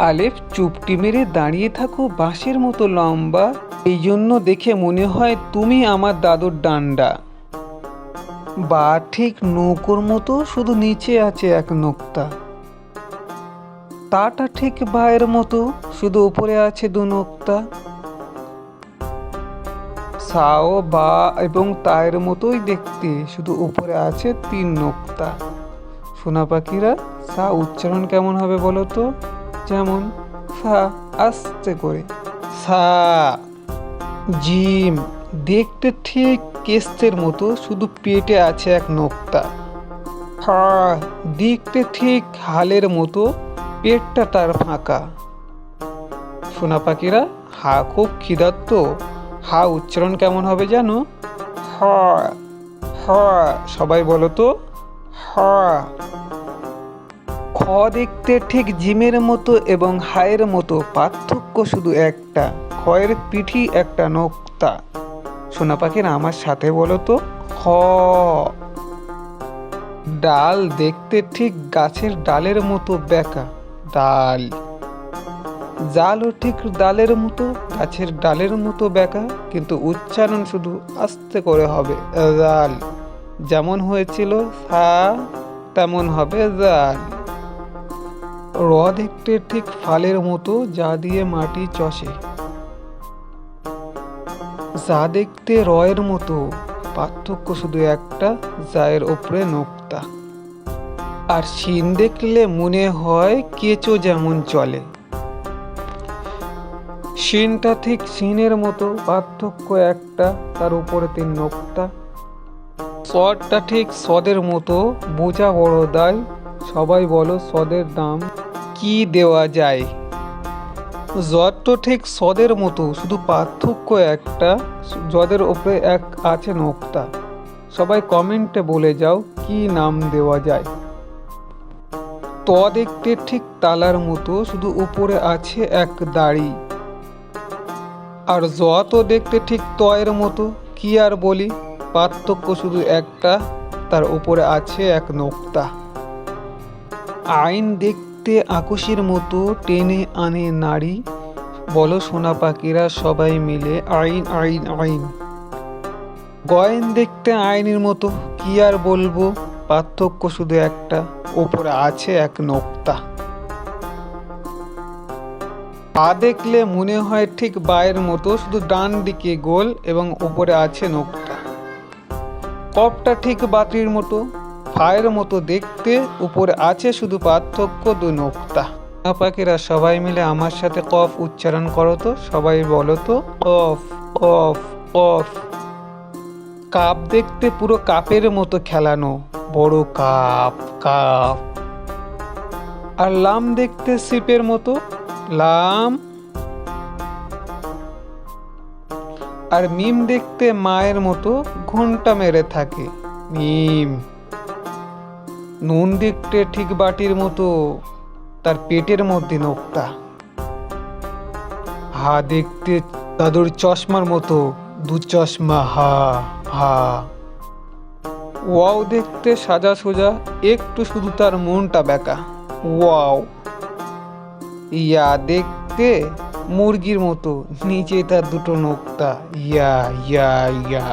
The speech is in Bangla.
আলেফ চুপটি মেরে দাঁড়িয়ে থাকো বাঁশের মতো লম্বা, এই জন্য দেখে মনে হয় তুমি আমার দাদুর ডান্ডা। বা ঠিক নৌকোর মতো, শুধু নিচে আছে এক নোক্তা। তাটা ঠিক বায়ের মতো, শুধু উপরে আছে দু নোক্তা। সাও বা এবং তায়ের মতোই দেখতে, শুধু উপরে আছে তিন নোক্তা। সোনা পাখিরা, সা উচ্চারণ কেমন হবে বলো তো? যেমন সা, আস্তে করে সা। জিম, দেখতে ঠিক কেস্তের মতো, শুধু পেটে আছে এক নোক্তা। হা, দেখতে ঠিক হালের মতো, পেটটা তার ফাঁকা। সোনা পাখিরা, হা খুব ক্ষিধার্ত, হা উচ্চারণ কেমন হবে জানো? হ, হ, সবাই বলো তো, হ। খ দেখতে ঠিক জিমের মতো এবং হায়ের মতো, পার্থক্য শুধু একটা, খয়ের পিঠি একটা নোক্তা। সোনা পাখিরা আমার সাথে বলো তো, হ। ডাল দেখতে ঠিক গাছের ডালের মতো বেঁকা, ডাল। জালও ঠিক ডালের মতো, গাছের ডালের মতো বেঁকা, কিন্তু উচ্চারণ শুধু আস্তে করে হবে জাল। যেমন হয়েছিল সা, তেমন হবে জাল। র দেখতে ঠিক ফালের মতো, যা দিয়ে মাটি চষে। যা দেখতে রয়ের মতো, পার্থক্য শুধু একটা, জায়ের ওপরে নোক্তা। আর শিন দেখলে মনে হয় কেঁচো যেমন চলে। শিনটা ঠিক শিনের মতো, পার্থক্য একটা, তার উপরে তিন নোক্তা। সদটা ঠিক সদের মতো, বোঝা বড় দায়, সবাই বলো সদের দাম কি দেওয়া যায়। জদ তো ঠিক সদের মতো, শুধু পার্থক্য একটা, জদের ওপরে এক আছে নোক্তা। সবাই কমেন্টে বলে যাও কি নাম দেওয়া যায়। ত দেখতে ঠিক তালার মতো, শুধু উপরে আছে এক দাড়ি। আর জ তো দেখতে ঠিক তয়ের মতো, কি আর বলি, পার্থক্য শুধু একটা, তার উপরে আছে এক নোক্তা। আইন দেখতে আকুশির মতো, টেনে আনে নারী, বলো সোনা পাখিরা সবাই মিলে আইন আইন আইন। গয়েন দেখতে আইনের মতো, কি আর বলবো, পার্থক্য শুধু একটা, ওপরে আছে এক নোক্তা। পা দেখলে মনে হয় ঠিক বায়ের মতো, শুধু ডান দিকে গোল এবং উপরে আছে নোক্তা। কপটা ঠিক বাতির মতো, ফায়ের মতো দেখতে, উপরে আছে শুধু পার্থক্য দু নোক্তা। পাখিরা সবাই মিলে আমার সাথে কফ উচ্চারণ করো তো, সবাই বলো তো, কফ কফ কফ। কাপ দেখতে পুরো কাপের মতো খেলানো, বড় কাপ কাপ। আর লাম দেখতে সিপের মতো, লাম। আর মিম দেখতে মায়ের মতো, ঘন্টা মেরে থাকে, মিম। নুন দেখতে ঠিক বাটির মতো, তার পেটের মধ্যে নোক্তা। হা দেখতে দাদুর চশমার মতো, দু চশমা হা হা। ওয়াও দেখতে সাজা সোজা, একটু শুধু তার মনটা বেঁকা, ওয়াও। ইয়া দেখতে মুরগির মতো, নিচে তার দুটো নোক্তা, ইয়া ইয়া ইয়া।